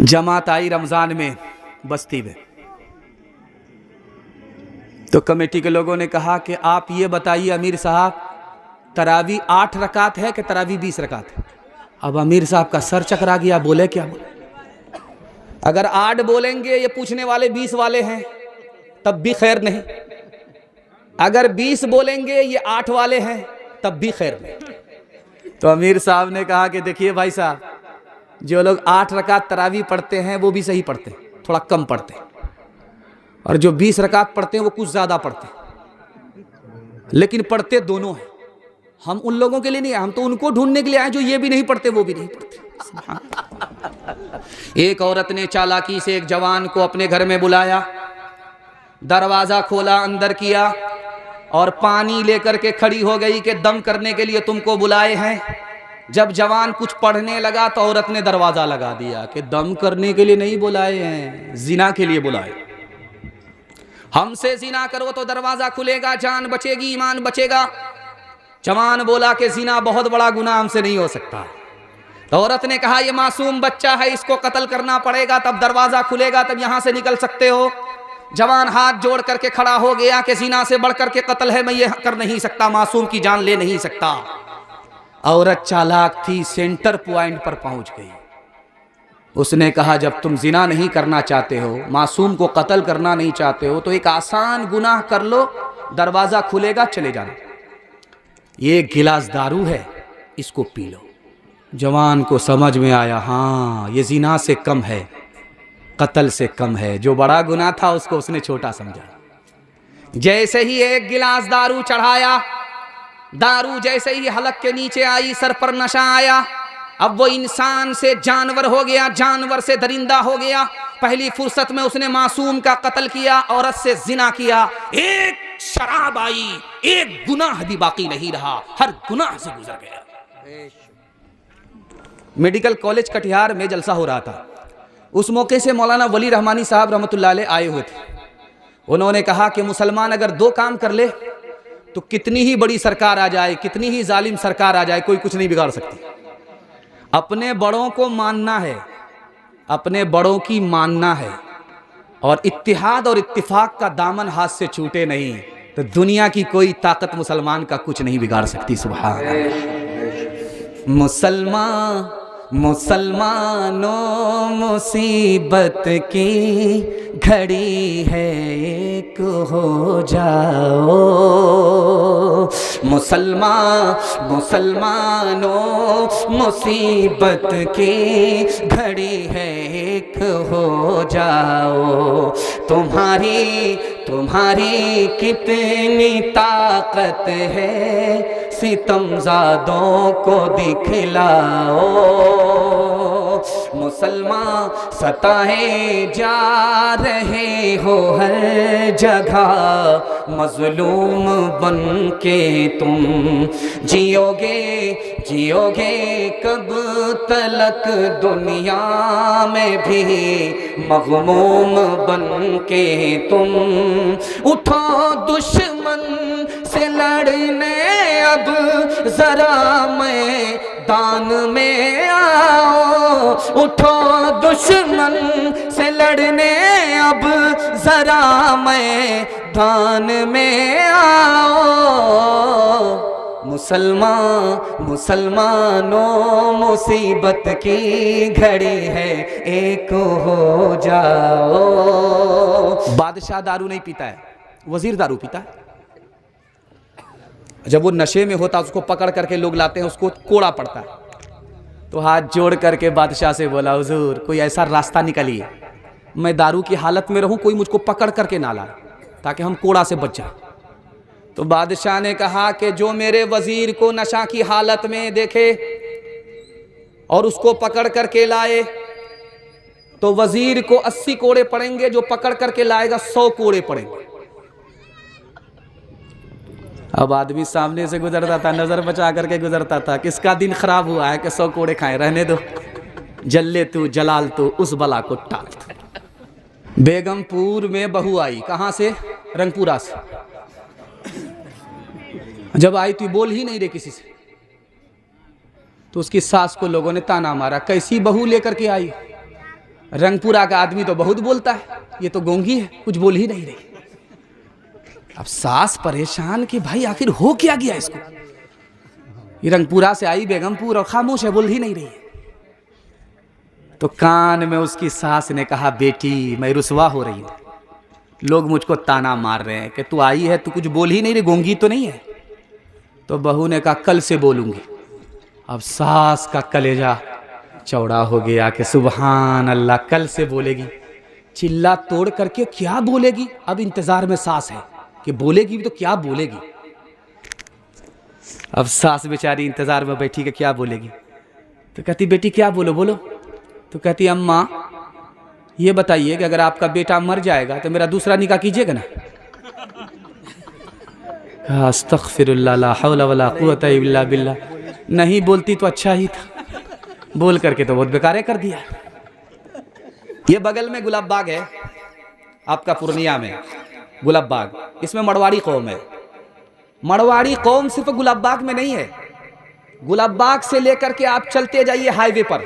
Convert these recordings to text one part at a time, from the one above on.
जमात आई रमज़ान में बस्ती में, तो कमेटी के लोगों ने कहा कि आप ये बताइए अमीर साहब, तरावी 8 रकात है कि तरावी 20 रकात है? अब अमीर साहब का सर चकरा गया, बोले क्या बोले? अगर 8 बोलेंगे ये पूछने वाले 20 वाले हैं तब भी खैर नहीं, अगर 20 बोलेंगे ये 8 वाले हैं तब भी खैर नहीं। तो अमीर साहब ने कहा कि देखिए भाई साहब, जो लोग 8 रकात तरावी पढ़ते हैं वो भी सही पढ़ते हैं, थोड़ा कम पढ़ते हैं, और जो 20 रकात पढ़ते हैं वो कुछ ज़्यादा पढ़ते हैं, लेकिन पढ़ते दोनों हैं। हम उन लोगों के लिए नहीं आए, हम तो उनको ढूंढने के लिए आए जो ये भी नहीं पढ़ते वो भी नहीं पढ़ते। एक औरत ने चालाकी से एक जवान को अपने घर में बुलाया, दरवाज़ा खोला, अंदर किया और पानी लेकर के खड़ी हो गई कि दम करने के लिए तुमको बुलाए हैं। जब जवान कुछ पढ़ने लगा तो औरत ने दरवाज़ा लगा दिया कि दम करने के लिए नहीं बुलाए हैं, जिना के लिए बुलाए। हमसे जिना करो तो दरवाज़ा खुलेगा, जान बचेगी, ईमान बचेगा। जवान बोला कि जिना बहुत बड़ा गुनाह, हमसे नहीं हो सकता। तो औरत ने कहा ये मासूम बच्चा है, इसको कत्ल करना पड़ेगा, तब दरवाज़ा खुलेगा, तब यहाँ से निकल सकते हो। जवान हाथ जोड़ करके खड़ा हो गया कि जिना से बढ़कर के कत्ल है, मैं ये कर नहीं सकता, मासूम की जान ले नहीं सकता। औरत चालाक थी, सेंटर पॉइंट पर पहुंच गई। उसने कहा जब तुम जिना नहीं करना चाहते हो, मासूम को कत्ल करना नहीं चाहते हो, तो एक आसान गुनाह कर लो, दरवाज़ा खुलेगा, चले जाना। ये गिलास दारू है, इसको पी लो। जवान को समझ में आया, हाँ ये जिना से कम है, कत्ल से कम है। जो बड़ा गुनाह था उसको उसने छोटा समझा। जैसे ही एक गिलास दारू चढ़ाया, दारू जैसे ही हलक के नीचे आई, सर पर नशा आया। अब वो इंसान से जानवर हो गया, जानवर से दरिंदा हो गया। पहली फुर्सत में उसने मासूम का कत्ल किया, औरत से जिना किया। एक शराब आई, एक गुनाह भी बाकी नहीं रहा, हर गुनाह से गुजर गया। मेडिकल कॉलेज कटिहार में जलसा हो रहा था। उस मौके से मौलाना वली रहमानी साहब रहमतुल्लाह अलैह आए हुए थे। उन्होंने कहा कि मुसलमान अगर 2 काम कर ले तो कितनी ही बड़ी सरकार आ जाए, कितनी ही जालिम सरकार आ जाए, कोई कुछ नहीं बिगाड़ सकती। अपने बड़ों को मानना है, अपने बड़ों की मानना है, और इत्तिहाद और इत्तिफाक का दामन हाथ से छूटे नहीं, तो दुनिया की कोई ताकत मुसलमान का कुछ नहीं बिगाड़ सकती। सुभान अल्लाह। मुसलमान मुसलमानों मुसीबत की घड़ी है, एक हो जाओ। मुसलमानों मुसीबत की घड़ी है, एक हो जाओ। तुम्हारी कितनी ताकत है, सितमज़ादों को दिखलाओ। मुसलमान सताए जा रहे हो हर जगह, मजलूम बन के तुम जियोगे कब तलक दुनिया में भी, मग़मूम बन के तुम। उठो दुश्मन से लड़ने, अब जरा मैदान में आओ। उठो दुश्मन से लड़ने, अब जरा मैदान में आओ। मुसलमानों मुसीबत की घड़ी है, एक हो जाओ। बादशाह दारू नहीं पीता है, वजीर दारू पीता है। जब वो नशे में होता उसको पकड़ करके लोग लाते हैं, उसको कोड़ा पड़ता है, तो हाथ जोड़ करके बादशाह से बोला, हुजूर कोई ऐसा रास्ता निकालिए, मैं दारू की हालत में रहूं, कोई मुझको पकड़ करके ना लाए, ताकि हम कोड़ा से बच जाए। तो बादशाह ने कहा कि जो मेरे वजीर को नशा की हालत में देखे और उसको पकड़ करके लाए, तो वजीर को 80 कोड़े पड़ेंगे, जो पकड़ करके लाएगा 100 कोड़े पड़ेंगे। अब आदमी सामने से गुजरता था, नजर बचा करके गुजरता था, किसका दिन खराब हुआ है कि 100 कोड़े खाए, रहने दो, जल्ले तू जलाल तू उस बला को टाल तू। बेगमपुर में बहू आई, कहां से? रंगपुरा से। जब आई तो बोल ही नहीं रही किसी से, तो उसकी सास को लोगों ने ताना मारा, कैसी बहू लेकर के आई? रंगपुरा का आदमी तो बहुत बोलता है, ये तो गोंगी है, कुछ बोल ही नहीं रही। अब सास परेशान कि भाई आखिर हो क्या गया इसको, ये रंगपुरा से आई बेगमपुर और खामोश है, बोल ही नहीं रही है। तो कान में उसकी सास ने कहा, बेटी मैं रुसवा हो रही हूं, लोग मुझको ताना मार रहे हैं कि तू आई है, तू कुछ बोल ही नहीं रही, गोंगी तो नहीं है। तो बहू ने कहा कल से बोलूंगी। अब सास का कलेजा चौड़ा हो गया कि सुभान अल्लाह, कल से बोलेगी। चिल्ला तोड़ करके क्या बोलेगी, अब इंतजार में सास है कि बोलेगी भी तो क्या बोलेगी। अब सास बेचारी इंतजार में बैठी कि क्या बोलेगी। तो कहती बेटी क्या बोलो बोलो। तो कहती अम्मा ये बताइए कि अगर आपका बेटा मर जाएगा तो मेरा दूसरा निकाह कीजिएगा ना। अस्तगफिरुल्लाह ला हौला वला कुव्वता इल्ला बिल्लाह। नहीं बोलती तो अच्छा ही था, बोल करके तो बहुत बेकार कर दिया। ये बगल में गुलाब बाग है आपका पूर्णिया में, गुलाब बाग, इसमें मड़वाड़ी कौम है। मड़वाड़ी कौम सिर्फ गुलाब बाग में नहीं है, गुलाब बाग से लेकर के आप चलते जाइए हाईवे पर,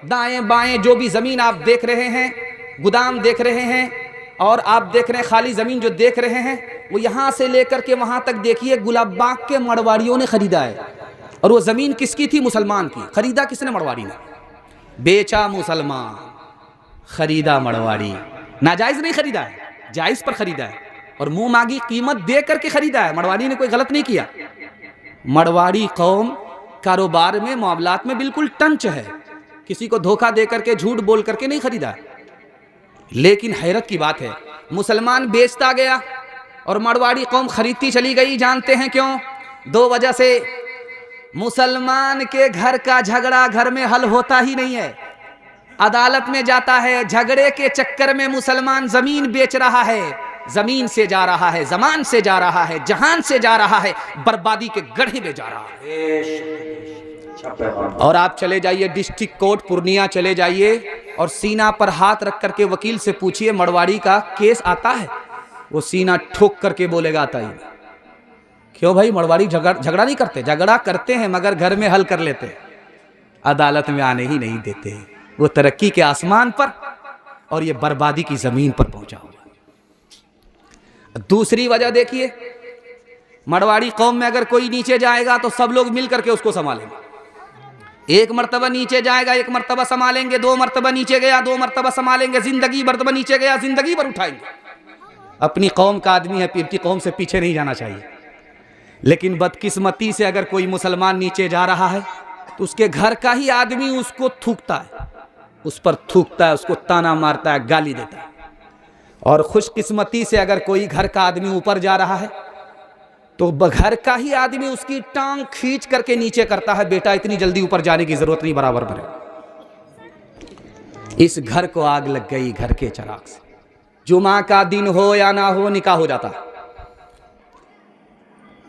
दाएं बाएं जो भी जमीन आप देख रहे हैं, गोदाम देख रहे हैं और आप देख रहे हैं खाली जमीन जो देख रहे हैं, वो यहाँ से लेकर के वहाँ तक देखिए गुलाब बाग के मड़वाड़ियों ने खरीदा है। और वो जमीन किसकी थी? मुसलमान की। खरीदा किसने? मड़वाड़ी ने। बेचा मुसलमान, खरीदा मड़वाड़ी। नाजायज नहीं खरीदा है, जायज पर खरीदा है और मुंह मांगी कीमत दे करके खरीदा है। मड़वाड़ी ने कोई गलत नहीं किया। मड़वाड़ी कौम कारोबार में, मामलात में बिल्कुल टंच है, किसी को धोखा दे करके, झूठ बोल करके नहीं खरीदा है। लेकिन हैरत की बात है, मुसलमान बेचता गया और मड़वाड़ी कौम खरीदती चली गई। जानते हैं क्यों? दो वजह से। मुसलमान के घर का झगड़ा घर में हल होता ही नहीं है, अदालत में जाता है। झगड़े के चक्कर में मुसलमान जमीन बेच रहा है, जमीन से जा रहा है, जमान से जा रहा है, जहान से जा रहा है, बर्बादी के गड्ढे में जा रहा है। और आप चले जाइए डिस्ट्रिक्ट कोर्ट पूर्णिया चले जाइए और सीना पर हाथ रख करके वकील से पूछिए मड़वाड़ी का केस आता है? वो सीना ठोक करके बोलेगा आता ही। क्यों भाई? मड़वाड़ी झगड़ा नहीं करते, झगड़ा करते हैं मगर घर में हल कर लेते हैं, अदालत में आने ही नहीं देते। वो तरक्की के आसमान पर और ये बर्बादी की जमीन पर पहुंचा हुआ। दूसरी वजह देखिए, मड़वाड़ी कौम में अगर कोई नीचे जाएगा तो सब लोग मिल करके उसको संभालेंगे। एक मर्तबा नीचे जाएगा, एक मर्तबा संभालेंगे, दो मर्तबा नीचे गया, दो मर्तबा संभालेंगे, जिंदगी मर्तबा नीचे गया, जिंदगी भर उठाएंगे। अपनी कौम का आदमी है, अपनी कौम से पीछे नहीं जाना चाहिए। लेकिन बदकिस्मती से अगर कोई मुसलमान नीचे जा रहा है तो उसके घर का ही आदमी उसको थूकता है, उस पर थूकता है, उसको ताना मारता है, गाली देता है। और खुशकिस्मती से अगर कोई घर का आदमी ऊपर जा रहा है तो घर का ही आदमी उसकी टांग खींच करके नीचे करता है, बेटा इतनी जल्दी ऊपर जाने की जरूरत नहीं, बराबर भरे। इस घर को आग लग गई घर के चिराग से। जुमा का दिन हो या ना हो, निकाह हो जाता।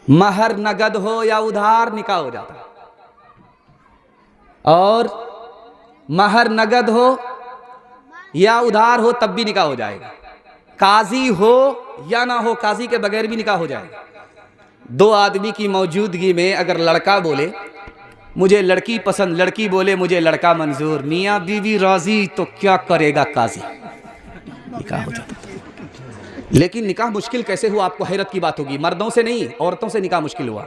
महर नगद हो या उधार, निकाह हो जाता। और महर नगद हो या उधार हो तब भी निकाह हो जाएगा। काजी हो या ना हो, काजी के बगैर भी निकाह हो जाएगा। दो आदमी की मौजूदगी में अगर लड़का बोले मुझे लड़की पसंद, लड़की बोले मुझे लड़का मंजूर, मियाँ बीवी राजी, तो क्या करेगा काजी? निकाह हो जाता। लेकिन निकाह मुश्किल कैसे हुआ? आपको हैरत की बात होगी, मर्दों से नहीं औरतों से निकाह मुश्किल हुआ।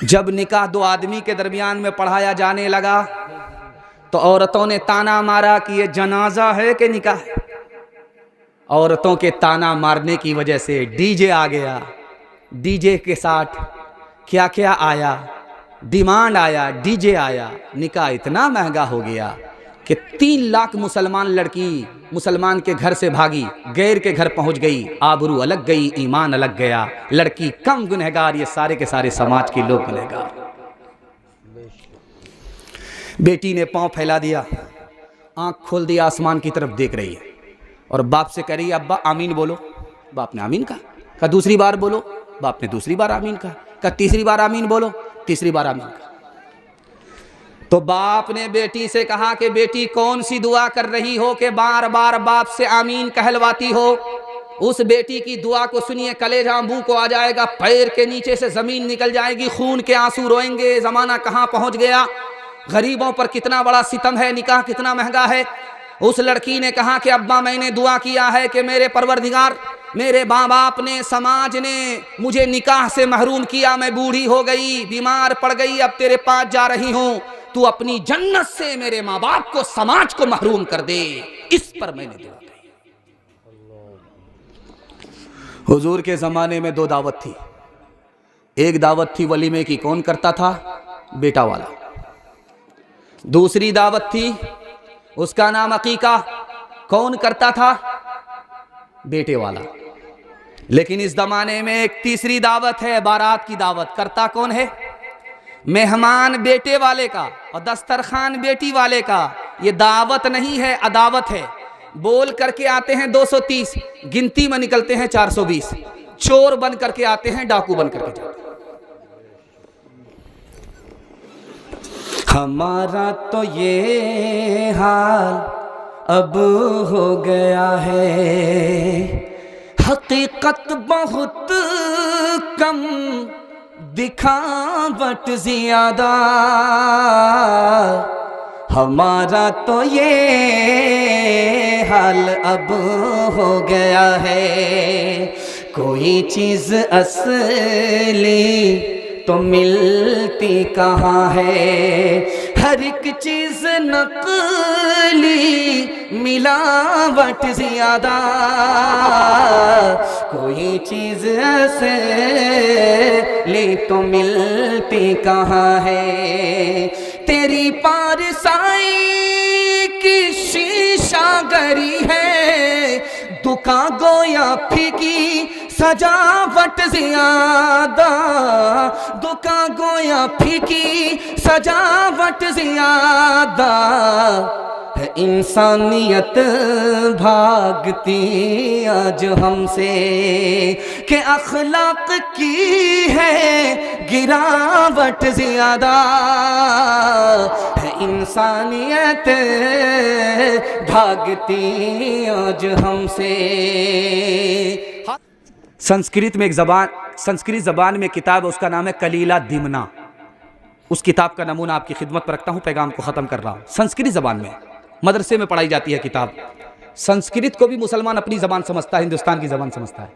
जब निकाह दो आदमी के दरमियान में पढ़ाया जाने लगा तो औरतों ने ताना मारा कि ये जनाजा है कि निकाह है। औरतों के ताना मारने की वजह से डीजे आ गया। डीजे के साथ क्या क्या आया, डिमांड आया, डीजे आया। निकाह इतना महंगा हो गया कि 3 लाख मुसलमान लड़की मुसलमान के घर से भागी, गैर के घर पहुंच गई, आबरू अलग गई, ईमान अलग गया। लड़की कम गुनहगार, ये सारे के सारे समाज के लोग गुनहगार। बेटी ने पांव फैला दिया, आंख खोल दिया, आसमान की तरफ देख रही है और बाप से कह रही है अब्बा आमीन बोलो। बाप ने आमीन कहा। दूसरी बार बोलो। बाप ने दूसरी बार आमीन कहा। तीसरी बार आमीन बोलो। तीसरी बार आमीन कहा। तो बाप ने बेटी से कहा कि बेटी कौन सी दुआ कर रही हो कि बार बार बाप से आमीन कहलवाती हो? उस बेटी की दुआ को सुनिए, कलेजा मुंह को आ जाएगा, पैर के नीचे से जमीन निकल जाएगी, खून के आंसू रोएंगे। जमाना कहां पहुंच गया, गरीबों पर कितना बड़ा सितम है, निकाह कितना महंगा है। उस लड़की ने कहा कि अब्बा मैंने दुआ किया है कि मेरे परवरदिगार, मेरे माँ बाप ने, समाज ने मुझे निकाह से महरूम किया, मैं बूढ़ी हो गई, बीमार पड़ गई, अब तेरे पास जा रही हूँ, तू अपनी जन्नत से मेरे माँ बाप को, समाज को महरूम कर दे। इस पर मैंने दुआ की। हुजूर के ज़माने में 2 दावत थी। एक दावत थी वलीमे की, कौन करता था? बेटा वाला। दूसरी दावत थी, उसका नाम अकीका, कौन करता था? बेटे वाला। लेकिन इस ज़माने में एक तीसरी दावत है, बारात की दावत। करता कौन है? मेहमान बेटे वाले का और दस्तरखान बेटी वाले का। ये दावत नहीं है, अदावत है। बोल करके आते हैं 230, गिनती में निकलते हैं 420। चोर बन करके आते हैं, डाकू बन करके जाते हैं। हमारा तो ये हाल अब हो गया है, हकीकत बहुत कम, दिखावट ज्यादा। हमारा तो ये हाल अब हो गया है, कोई चीज़ असली तो मिलती कहाँ है, हर एक चीज़ नकली, मिलावट ज्यादा। कोई चीज़ असली तो मिलती कहाँ है, तेरी पारसाई की शीशागरी है, दुकान गोया फीकी, सजावट ज्यादा। दुकान गोया फीकी, सजावट ज्यादा। है इंसानियत भागती आज हमसे, कि अखलाक की है गिरावट ज्यादा। है इंसानियत भागती आज हमसे। संस्कृत में एक ज़बान, संस्कृत ज़बान में किताब है, उसका नाम है कलीला दिमना। उस किताब का नमूना आपकी खिदमत पर रखता हूँ, पैगाम को ख़त्म कर रहा हूँ। संस्कृत ज़बान में मदरसे में पढ़ाई जाती है किताब। संस्कृत को भी मुसलमान अपनी ज़बान समझता है, हिंदुस्तान की ज़बान समझता है।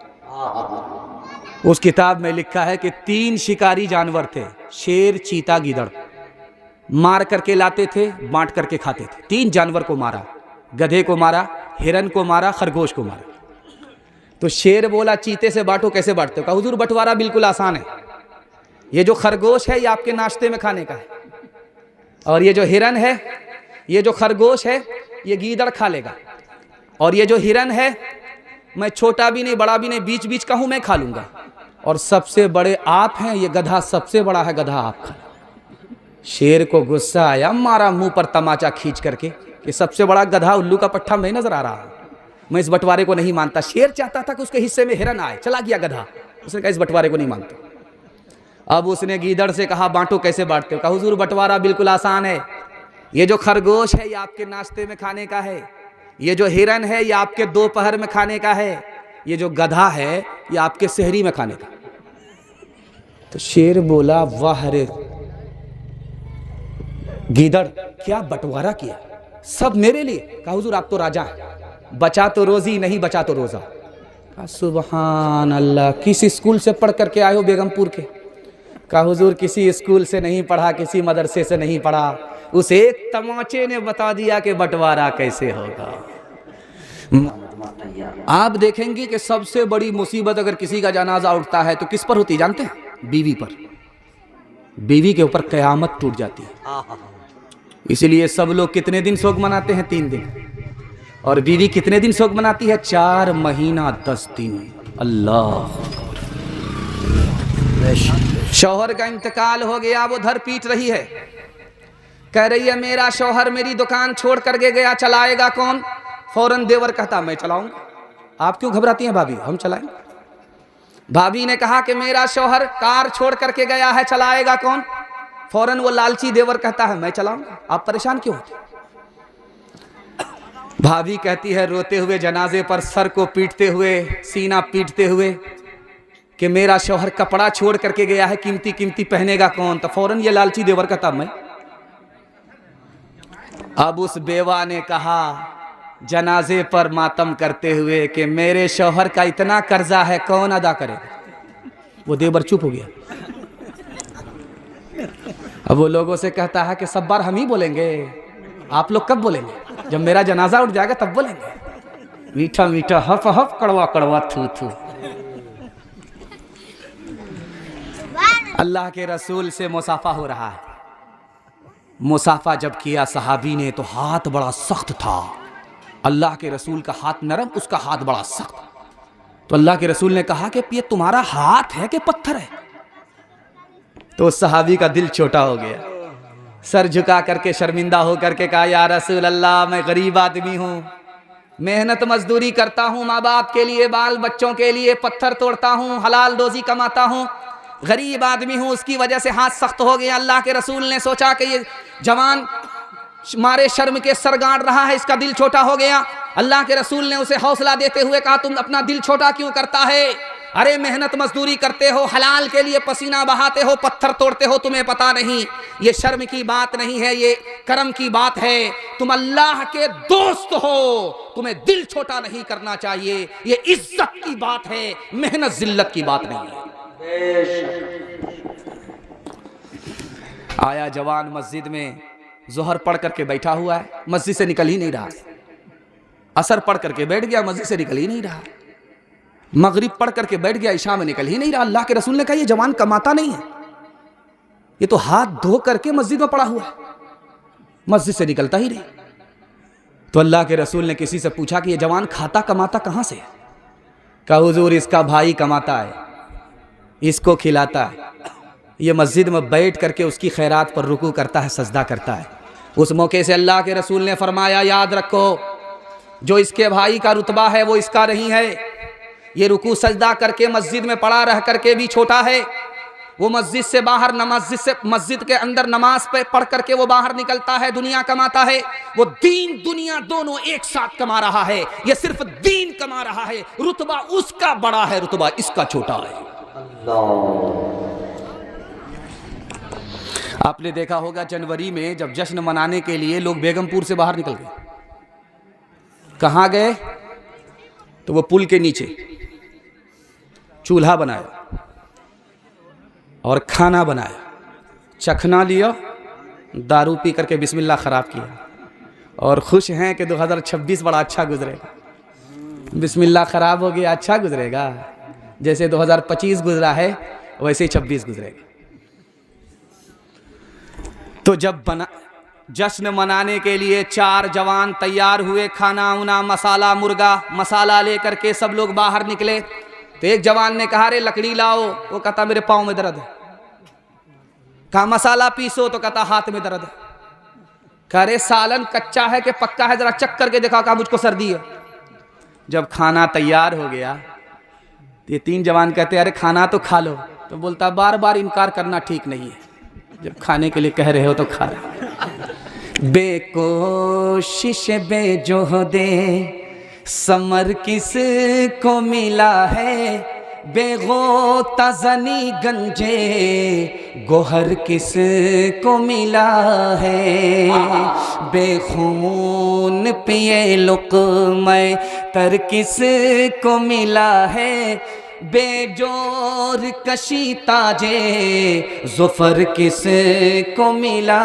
उस किताब में लिखा है कि 3 शिकारी जानवर थे, शेर, चीता, गीदड़। मार करके लाते थे, बांट करके खाते थे। 3 जानवर को मारा, गधे को मारा, हिरन को मारा, खरगोश को मारा। तो शेर बोला, चीते से बांटो, कैसे बांटते हो? कहा, हुजूर बंटवारा बिल्कुल आसान है। ये जो खरगोश है ये आपके नाश्ते में खाने का है, और ये जो हिरन है, ये जो खरगोश है, ये गीदड़ खा लेगा, और ये जो हिरन है मैं छोटा भी नहीं बड़ा भी नहीं, बीच बीच का हूं, मैं खा लूंगा, और सबसे बड़े आप हैं, ये गधा सबसे बड़ा है, गधा आप खा। शेर को गुस्सा आया, मारा मुंह पर तमाचा खींच करके कि सबसे बड़ा गधा उल्लू का पट्टा मैं नजर आ रहा हूं, मैं इस बंटवारे को नहीं मानता। शेर चाहता था कि उसके हिस्से में हिरन आए, चला गया गधा, उसने कहा इस बंटवारे को नहीं मानता। अब उसने गीदड़ से कहा, बांटो, कैसे बांटते हो? कहा, हुजूर बंटवारा बिल्कुल आसान है। ये जो खरगोश है ये आपके नाश्ते में खाने का है, ये जो हिरन है ये आपके दोपहर में खाने का है, ये जो गधा है ये आपके सहरी में खाने का। तो शेर बोला, वाह रे गीदड़, क्या बंटवारा किया, सब मेरे लिए। कहा, हुजूर आप तो राजा हैं, बचा तो रोजी, नहीं बचा तो रोजा। कहा, सुभान अल्लाह, किस स्कूल से पढ़ करके आए हो बेगमपुर के? कहा, हुजूर किसी स्कूल से नहीं पढ़ा, किसी मदरसे से नहीं पढ़ा, उस एक तमाचे ने बता दिया कि बंटवारा कैसे होगा। आप देखेंगे कि सबसे बड़ी मुसीबत अगर किसी का जनाजा उठता है तो किस पर होती जानते हैं? बीवी पर। बीवी के ऊपर कयामत टूट जाती है। इसलिए सब लोग कितने दिन शोक मनाते हैं? 3 दिन। और बीवी कितने दिन शोक मनाती है? 4 महीना 10 दिन। अल्लाह, शौहर का इंतकाल हो गया, वो धर पीट रही है, कह रही है मेरा शौहर मेरी दुकान छोड़ करके गया, चलाएगा कौन? फौरन देवर कहता, मैं चलाऊंगा। आप क्यों घबराती हैं भाभी, हम चलाएंगे। भाभी ने कहा कि मेरा शौहर कार छोड़ करके गया है, चलाएगा कौन? फौरन वो लालची देवर कहता है, मैं चलाऊंगा। आप परेशान क्यों होते? भाभी कहती है रोते हुए, जनाजे पर सर को पीटते हुए, सीना पीटते हुए, कि मेरा शौहर कपड़ा छोड़ करके गया है, कीमती कीमती पहनेगा कौन? तो फौरन ये लालची देवर कहता, मैं। अब उस बेवा ने कहा, जनाजे पर मातम करते हुए कि मेरे शौहर का इतना कर्जा है, कौन अदा करेगा। वो देवर चुप हो गया। अब वो लोगों से कहता है कि सब बार हम ही बोलेंगे, आप लोग कब बोलेंगे, जब मेरा जनाजा उठ जाएगा तब बोलेंगे। मीठा मीठा हफ हफ, कड़वा कड़वा थू थू। अल्लाह के रसूल से मुसाफा हो रहा है। मुसाफा जब किया सहाबी ने तो हाथ बड़ा सख्त था। अल्लाह के रसूल का हाथ नरम, उसका हाथ बड़ा सख्त। तो अल्लाह के रसूल ने कहा कि ये तुम्हारा हाथ है कि पत्थर है। तो उस सहाबी का दिल छोटा हो गया, सर झुका करके शर्मिंदा हो करके कहा, या रसूल अल्लाह, मैं गरीब आदमी हूँ, मेहनत मजदूरी करता हूँ, माँ बाप के लिए, बाल बच्चों के लिए पत्थर तोड़ता हूँ, हलाल रोजी कमाता हूँ, गरीब आदमी हूँ, उसकी वजह से हाथ सख्त हो गया। अल्लाह के रसूल ने सोचा कि ये जवान मारे शर्म के सर गाड़ रहा है, इसका दिल छोटा हो गया। अल्लाह के रसूल ने उसे हौसला देते हुए कहा, तुम अपना दिल छोटा क्यों करता है, अरे मेहनत मजदूरी करते हो, हलाल के लिए पसीना बहाते हो, पत्थर तोड़ते हो, तुम्हें पता नहीं ये शर्म की बात नहीं है, ये करम की बात है। तुम अल्लाह के दोस्त हो, तुम्हें दिल छोटा नहीं करना चाहिए, ये इज्जत की बात है, मेहनत जिल्लत की बात नहीं है। आया जवान मस्जिद में, जोहर पढ़ करके बैठा हुआ है, मस्जिद से निकल ही नहीं रहा। असर पढ़ करके बैठ गया, मस्जिद से निकल ही नहीं रहा। मगरिब पढ़ करके बैठ गया, इशा में निकल ही नहीं रहा। अल्लाह के रसूल ने कहा, ये जवान कमाता नहीं है, ये तो हाथ धो करके मस्जिद में पड़ा हुआ है, मस्जिद से निकलता ही नहीं। तो अल्लाह के रसूल ने किसी से पूछा कि ये जवान खाता कमाता कहां से है। कहा, हुजूर इसका भाई कमाता है, इसको खिलाता है, ये मस्जिद में बैठ करके उसकी खैरात पर रुकू करता है, सजदा करता है। उस मौके से अल्लाह के रसूल ने फरमाया, याद रखो, जो इसके भाई का रुतबा है वो इसका नहीं है। ये रुकू सजदा करके मस्जिद में पड़ा रह करके भी छोटा है, वो मस्जिद से बाहर मस्जिद के अंदर नमाज पे पढ़ करके वो बाहर निकलता है, दुनिया कमाता है। वो दीन दुनिया दोनों एक साथ कमा रहा है, ये सिर्फ दीन कमा रहा है। रुतबा उसका बड़ा है, रुतबा इसका छोटा है। आपने देखा होगा जनवरी में जब जश्न मनाने के लिए लोग बेगमपुर से बाहर निकल गए, कहाँ गए, तो वो पुल के नीचे चूल्हा बनाया और खाना बनाया, चखना लिया, दारू पी करके बिस्मिल्लाह खराब किया और खुश हैं कि 2026 बड़ा अच्छा गुजरेगा। बिस्मिल्लाह खराब हो गया, अच्छा गुजरेगा, जैसे 2025 गुजरा है वैसे ही 26 गुजरेगा। तो जब जश्न मनाने के लिए 4 जवान तैयार हुए, खाना उना मसाला मुर्गा मसाला लेकर के सब लोग बाहर निकले। तो एक जवान ने कहा, रे लकड़ी लाओ, वो कहता मेरे पाँव में दर्द है। कहा मसाला पीसो, तो कहता हाथ में दर्द है। कहा रे सालन कच्चा है कि पक्का है, जरा चख करके दिखाओ, कहा मुझको सर्दी है। जब खाना तैयार हो गया तो ये 3 जवान कहते अरे खाना तो खा लो। तो बोलता बार बार इनकार करना ठीक नहीं है, जब खाने के लिए कह रहे हो तो खा रहे। बेकोशिश बेजोहदे समर किस को मिला है, बेगोता जनी गंजे गोहर किस को मिला है, बेखून पिए लुक़्मे तर किस को मिला है, बेजोर कशी ताजे ज़ुफ़र किस को मिला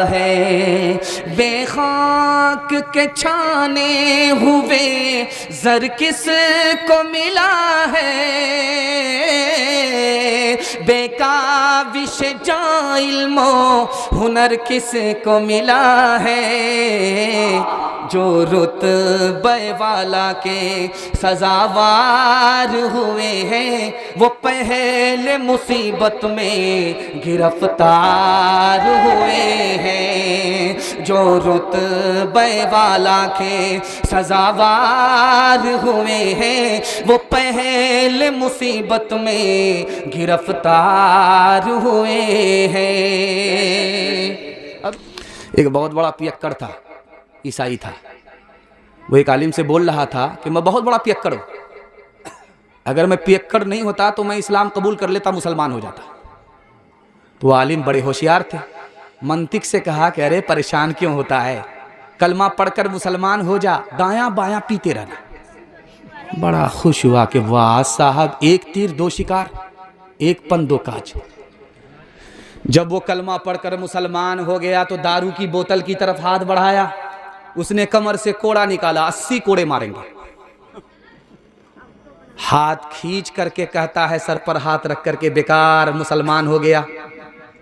है, बेखाक के छाने हुए ज़र किस को मिला है, बेकाविश जा इल्मो हुनर किस को मिला है, जो रुतबे वाला के सजावार हुए हैं वो पहले मुसीबत में गिरफ्तार हुए हैं, जो रुतबे वाला के सजावार हुए हैं वो पहले मुसीबत में गिरफ्तार हुए हैं। अब एक बहुत बड़ा पियक्कड़ था, ईसाई था, वो एक आलिम से बोल रहा था कि मैं बहुत बड़ा पियक्कड़ हूँ, अगर मैं पियक्कड़ नहीं होता तो मैं इस्लाम कबूल कर लेता, मुसलमान हो जाता। तो आलिम बड़े होशियार थे, मंतिक से कहा कि अरे परेशान क्यों होता है, कलमा पढ़कर मुसलमान हो जा, दायां बायां पीते रहना। बड़ा खुश हुआ कि वाह साहब, एक तीर दो शिकार, एक पन दो काज। जब वो कलमा पढ़कर मुसलमान हो गया तो दारू की बोतल की तरफ हाथ बढ़ाया, उसने कमर से कोड़ा निकाला, 80 कोड़े मारेंगे। हाथ खींच करके कहता है सर पर हाथ रख करके, बेकार मुसलमान हो गया,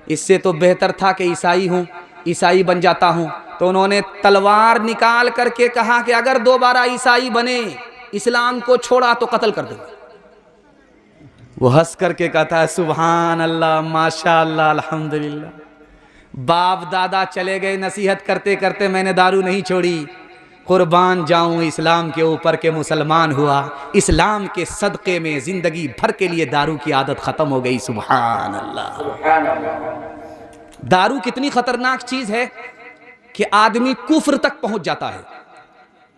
इससे तो बेहतर था कि ईसाई हूं, ईसाई बन जाता हूं। तो उन्होंने तलवार निकाल करके कहा कि अगर दोबारा ईसाई बने, इस्लाम को छोड़ा तो कत्ल कर दूंगा। वो हंस करके कहता है सुभान अल्लाह, माशाअल्लाह, अल्हम्दुलिल्लाह। बाप दादा चले गए नसीहत करते करते, मैंने दारू नहीं छोड़ी, कुर्बान जाऊं इस्लाम के ऊपर के मुसलमान हुआ। इस्लाम के सदक़े में जिंदगी भर के लिए दारू की आदत खत्म हो गई। सुभान अल्लाह। दारू कितनी खतरनाक चीज है कि आदमी कुफ्र तक पहुंच जाता है,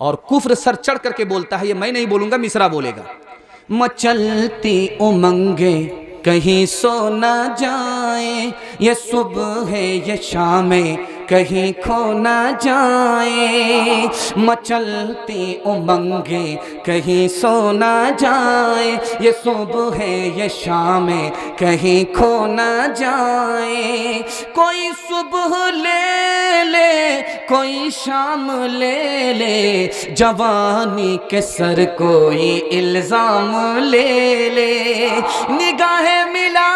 और कुफ्र सर चढ़ करके बोलता है। ये मैं नहीं बोलूंगा, मिसरा बोलेगा। मचलती उमंगे कहीं सो न जाए, ये सुबह है ये शामें कहीं खो न जाए। मचलती उमंगे कहीं सो न जाए, ये सुबह है ये शामें कहीं खो न जाए। कोई सुबह ले ले, कोई शाम ले ले, जवानी के सर कोई इल्जाम ले ले। निगाहें मिला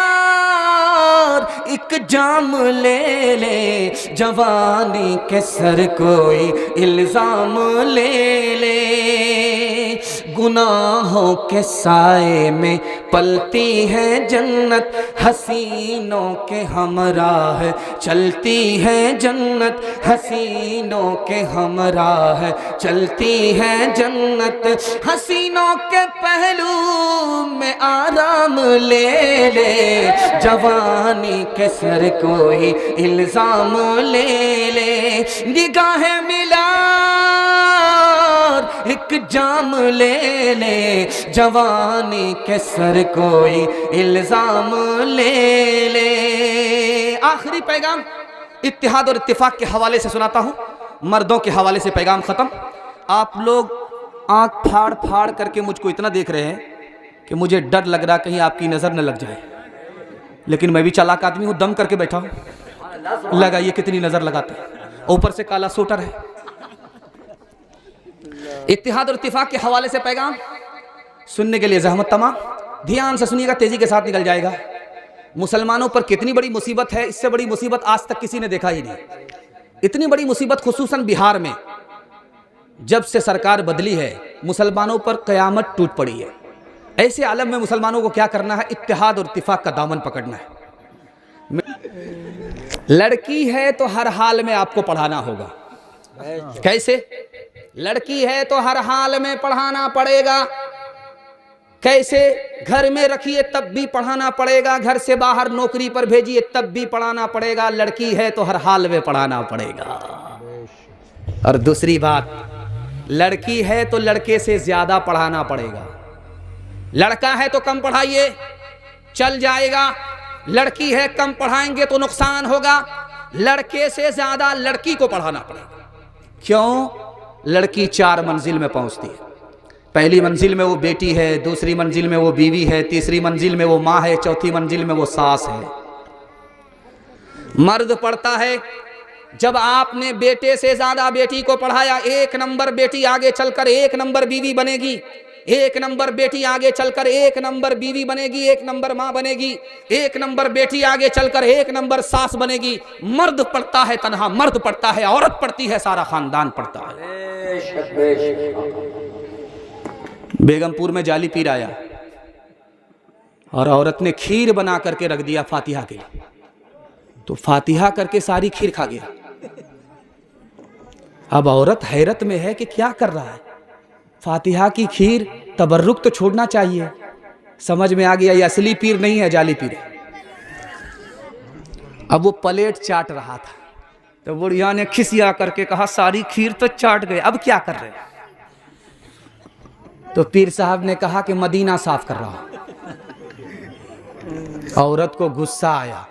एक जाम ले ले, जवानी के सर कोई इल्जाम ले ले। गुनाहों के साए में पलती है जन्नत, हसीनों के हमराह चलती है जन्नत, हसीनों के हमराह चलती है जन्नत। हसीनों के पहलू में आराम ले ले, जवानी के सर कोई इल्जाम ले ले। निगाहें मिला एक जाम ले ले, जवानी के सर कोई इल्जाम ले ले। आखिरी पैगाम इत्तिहाद और इत्तिफाक के हवाले से सुनाता हूं, मर्दों के हवाले से पैगाम खत्म। आप लोग आंख फाड़ फाड़ करके मुझको इतना देख रहे हैं कि मुझे डर लग रहा कहीं आपकी नजर न लग जाए, लेकिन मैं भी चालाक आदमी हूं, दम करके बैठा हूं। लगाइए कितनी नजर लगाते हैं, ऊपर से काला सूटर है। इत्तिहाद और इत्तिफाक के हवाले से पैगाम सुनने के लिए जहमत तमाम, ध्यान से सुनिएगा, तेजी के साथ निकल जाएगा। मुसलमानों पर कितनी बड़ी मुसीबत है, इससे बड़ी मुसीबत आज तक किसी ने देखा ही नहीं। इतनी बड़ी मुसीबत खुसूसन बिहार में जब से सरकार बदली है, मुसलमानों पर कयामत टूट पड़ी है। ऐसे आलम में मुसलमानों को क्या करना है? इत्तिहाद और इत्तिफाक का दामन पकड़ना है। लड़की है तो हर हाल में आपको पढ़ाना होगा। कैसे? लड़की है तो हर हाल में पढ़ाना पड़ेगा। कैसे? घर में रखिए तब भी पढ़ाना पड़ेगा, घर से बाहर नौकरी पर भेजिए तब भी पढ़ाना पड़ेगा। लड़की है तो हर हाल में पढ़ाना पड़ेगा। और दूसरी बात, लड़की है तो लड़के से ज्यादा पढ़ाना पड़ेगा। लड़का है तो कम पढ़ाइए, चल जाएगा। लड़की है कम पढ़ाएंगे तो नुकसान होगा। लड़के से ज्यादा लड़की को पढ़ाना पड़ेगा। क्यों? लड़की 4 मंजिल में पहुंचती है। पहली मंजिल में वो बेटी है, दूसरी मंजिल में वो बीवी है, तीसरी मंजिल में वो माँ है, चौथी मंजिल में वो सास है। मर्द पढ़ता है, जब आपने बेटे से ज्यादा बेटी को पढ़ाया, 1 नंबर बेटी आगे चलकर 1 नंबर बीवी बनेगी, 1 नंबर बेटी आगे चलकर 1 नंबर बीवी बनेगी, 1 नंबर माँ बनेगी, 1 नंबर बेटी आगे चलकर 1 नंबर सास बनेगी। मर्द पढ़ता है तन्हा, मर्द पढ़ता है, औरत पढ़ती है, सारा खानदान पढ़ता है। बेगमपुर में जाली पीर आया और औरत ने खीर बना करके रख दिया फातिहा के लिए, तो फातिहा करके सारी खीर खा गया। अब औरत हैरत में है कि क्या कर रहा है। फातिहा की खीर, तबर्रुक तो छोड़ना चाहिए। समझ में आ गया ये असली पीर नहीं है, जाली पीर है। अब वो प्लेट चाट रहा था तो बुढ़िया ने खिसिया करके कहा सारी खीर तो चाट गए, अब क्या कर रहे? तो पीर साहब ने कहा कि मदीना साफ कर रहा हूं। औरत को गुस्सा आया,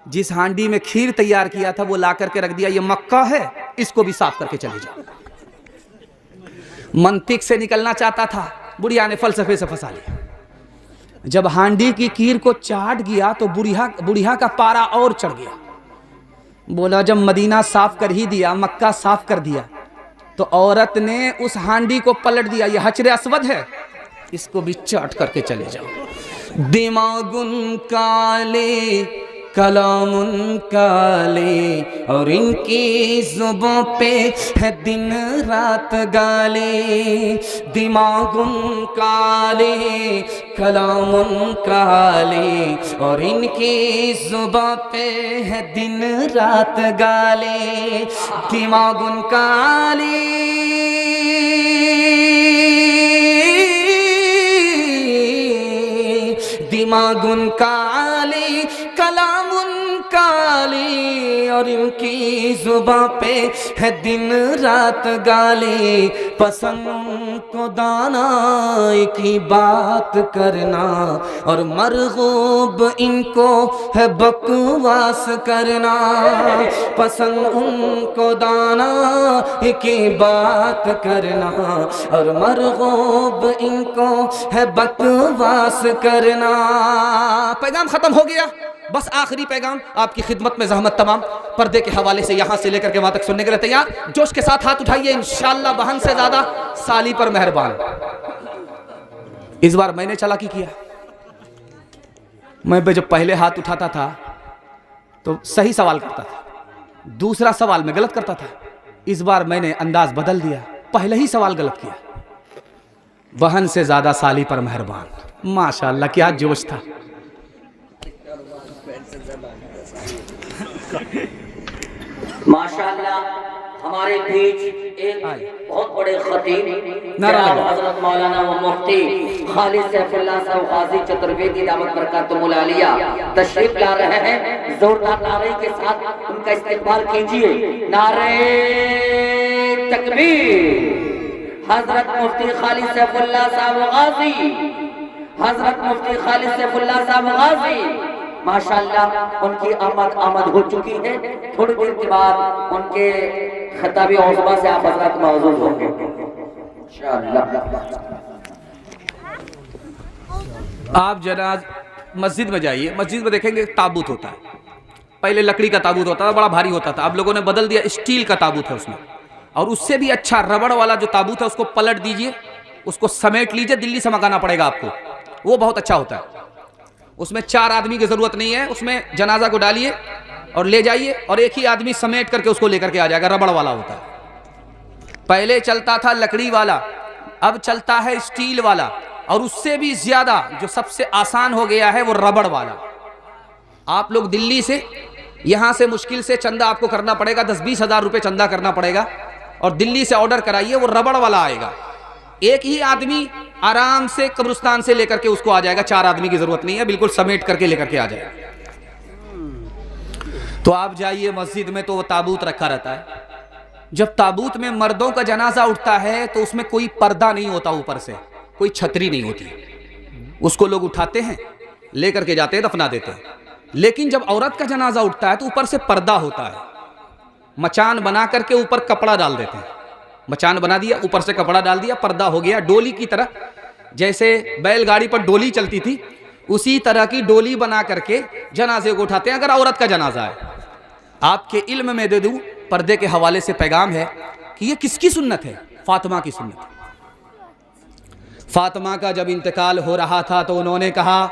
जिस हांडी में खीर तैयार किया था वो ला करके रख दिया, ये मक्का है। इसको भी साफ करके चले जाओ। मंतिक से निकलना चाहता था, बुढ़िया ने फलसफे से फंसा लिया। जब हांडी की कीर को चाट गया तो बुढ़िया का पारा और चढ़ गया। बोला जब मदीना साफ कर ही दिया, मक्का साफ कर दिया, तो औरत ने उस हांडी को पलट दिया। ये हजर अस्वद है, इसको भी चाट करके चले जाओ। दिमागुन काले कलामुन काले और इनकी जुबां पे है दिन रात गाले। दिमागुन काले कलामुन काले और इनकी जुबां पे है दिन रात गाले। दिमागुन काले दिमागुन काली कलामुन काली और इनकी जुबां पे है दिन रात गाली। पसंद को दाना की बात करना और मरगूब इनको है बकवास करना। पसंद उनको दाना की बात करना और मरगूब इनको है बकवास करना। पैगाम खत्म हो गया, बस आखिरी पैगाम आपकी खिदमत में ज़हमत तमाम। पर्दे के हवाले से यहाँ से लेकर के वहाँ तक सुनने के लिए तैयार? जोश के साथ हाथ उठाइए, इंशाअल्लाह बहन से ज़्यादा साली पर मेहरबान। इस बार मैंने चालाकी किया। मैं जब पहले हाथ उठाता था तो सही सवाल करता था, दूसरा सवाल मैं गलत करता था। इस बार मैंने अंदाज बदल दिया, पहले ही सवाल गलत किया। बहन से ज़्यादा साली पर मेहरबान। माशाअल्लाह क्या जोश था। माशाअल्लाह हमारे बीच एक बहुत बड़े खतीब जनाब हजरत मौलाना व मुफ्ती खालिद सैफुल्लाह साहब गाजी चतुर्वेदी दावत बरकातुहुल आलिया तशरीफ ला रहे हैं। जोरदार नारे के साथ उनका इस्तकबाल कीजिए। नारे तकबीर। हजरत मुफ्ती खालिद सैफुल्लाह साहब गाजी, हजरत मुफ्ती खालिद सैफुल्लाह साहब गाजी माशाअल्लाह उनकी आमद हो चुकी है। थोड़ी देर के बाद उनके खिताबी औज़बा से आप हज़रात मौजूद होंगे इंशाअल्लाह। आप जनाब मस्जिद में जाइए, मस्जिद में देखेंगे ताबूत होता है। पहले लकड़ी का ताबूत होता था, बड़ा भारी होता था। अब लोगों ने बदल दिया, स्टील का ताबूत है उसमें। और उससे भी अच्छा रबड़ वाला जो ताबूत है उसको पलट दीजिए, उसको समेट लीजिए, दिल्ली से मंगाना पड़ेगा आपको, वो बहुत अच्छा होता है। उसमें 4 आदमी की जरूरत नहीं है, उसमें जनाजा को डालिए और ले जाइए और एक ही आदमी समेट करके उसको लेकर के आ जाएगा। रबड़ वाला होता है। पहले चलता था लकड़ी वाला, अब चलता है स्टील वाला, और उससे भी ज्यादा जो सबसे आसान हो गया है वो रबड़ वाला। आप लोग दिल्ली से यहां से मुश्किल से चंदा आपको करना पड़ेगा, 10-20 हज़ार रुपये चंदा करना पड़ेगा, और दिल्ली से ऑर्डर कराइए, वो रबड़ वाला आएगा। एक ही आदमी आराम से कब्रिस्तान से लेकर के उसको आ जाएगा। 4 आदमी की जरूरत नहीं है, बिल्कुल समेट करके लेकर के आ जाएगा। तो आप जाइए मस्जिद में तो वो ताबूत रखा रहता है। जब ताबूत में मर्दों का जनाजा उठता है तो उसमें कोई पर्दा नहीं होता, ऊपर से कोई छतरी नहीं होती, उसको लोग उठाते हैं, लेकर के जाते हैं, दफना देते हैं। लेकिन जब औरत का जनाजा उठता है तो ऊपर से पर्दा होता है। मचान बना करके ऊपर कपड़ा डाल देते हैं। मचान बना दिया, ऊपर से कपड़ा डाल दिया, पर्दा हो गया। डोली की तरह, जैसे बैलगाड़ी पर डोली चलती थी, उसी तरह की डोली बना करके जनाजे को उठाते हैं अगर औरत का जनाजा है। आपके इल्म में दे दूं, पर्दे के हवाले से पैगाम है कि ये किसकी सुन्नत है? फातिमा की सुन्नत। फातिमा का जब इंतकाल हो रहा था तो उन्होंने कहा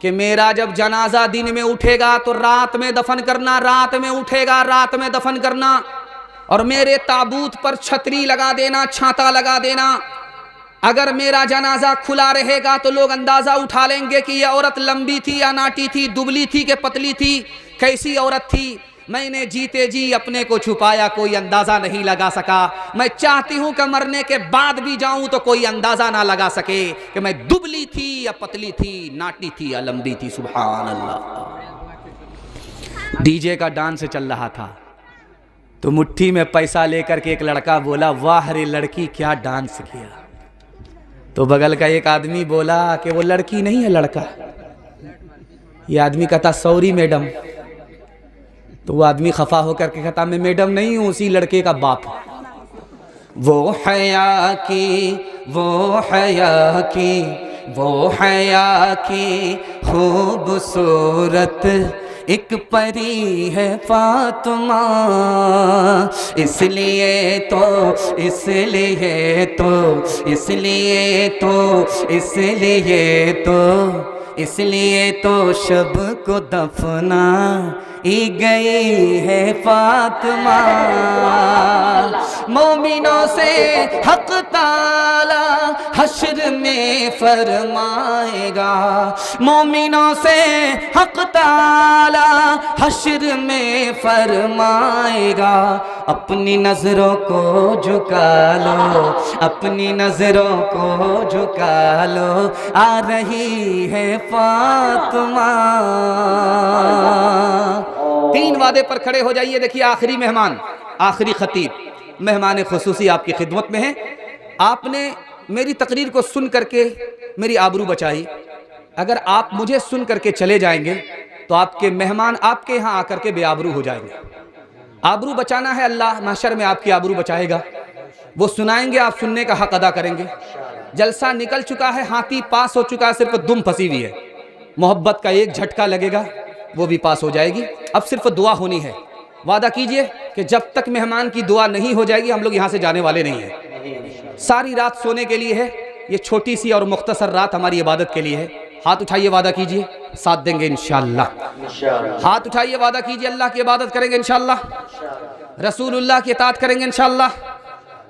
कि मेरा जब जनाजा दिन में उठेगा तो रात में दफन करना, रात में उठेगा रात में दफन करना, और मेरे ताबूत पर छतरी लगा देना, छाता लगा देना। अगर मेरा जनाजा खुला रहेगा तो लोग अंदाजा उठा लेंगे कि यह औरत लंबी थी या नाटी थी, दुबली थी कि पतली थी, कैसी औरत थी। मैंने जीते जी अपने को छुपाया, कोई अंदाजा नहीं लगा सका। मैं चाहती हूं कि मरने के बाद भी जाऊं तो कोई अंदाजा ना लगा सके कि मैं दुबली थी या पतली थी, नाटी थी या लंबी थी। सुभान अल्लाह। डीजे का डांस चल रहा था तो मुट्ठी में पैसा लेकर के एक लड़का बोला, वाह रे लड़की क्या डांस किया। तो बगल का एक आदमी बोला कि वो लड़की नहीं है, लड़का। ये आदमी कहता, सॉरी मैडम, तो वो आदमी खफा होकर के कहता मैं मैडम नहीं हूँ, उसी लड़के का बाप। वो हया की खूबसूरत एक परी है फातिमा, इसलिए तो शब को दफना ही गई है फातिमा। मोमिनों से हक ताला हश्र में फरमाएगा, मोमिनों से हक ताला हश्र में फरमाएगा। अपनी नजरों को झुका लो, अपनी नजरों को झुका लो, आ रही है फातिमा। 3 वादे पर खड़े हो जाइए। देखिए आखिरी मेहमान, आखिरी खतीब, मेहमान खुसूसी आपकी खिदमत में है। आपने मेरी तकरीर को सुन करके मेरी आबरू बचाई। अगर आप मुझे सुन करके चले जाएंगे तो आपके मेहमान आपके यहाँ आकर के बेआबरू हो जाएंगे। आबरू बचाना है, अल्लाह महशर में आपकी आबरू बचाएगा। वो सुनाएंगे, आप सुनने का हक अदा करेंगे। जलसा निकल चुका है, हाथी पास हो चुका है, सिर्फ दुम फंसी हुई है। मोहब्बत का एक झटका लगेगा, वो भी पास हो जाएगी। अब सिर्फ दुआ होनी है। वादा कीजिए कि जब तक मेहमान की दुआ नहीं हो जाएगी हम लोग यहाँ से जाने वाले नहीं हैं। सारी रात सोने के लिए है, ये छोटी सी और मुख्तसर रात हमारी इबादत के लिए है। हाथ उठाइए, वादा कीजिए, साथ देंगे इंशाअल्लाह। हाथ उठाइए, वादा कीजिए, अल्लाह की इबादत करेंगे इंशाअल्लाह, रसूलुल्लाह की इताअत करेंगे इंशाअल्लाह,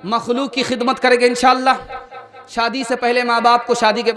मखलूक की खिदमत करेंगे इंशाअल्लाह। शादी से पहले माँ बाप को शादी के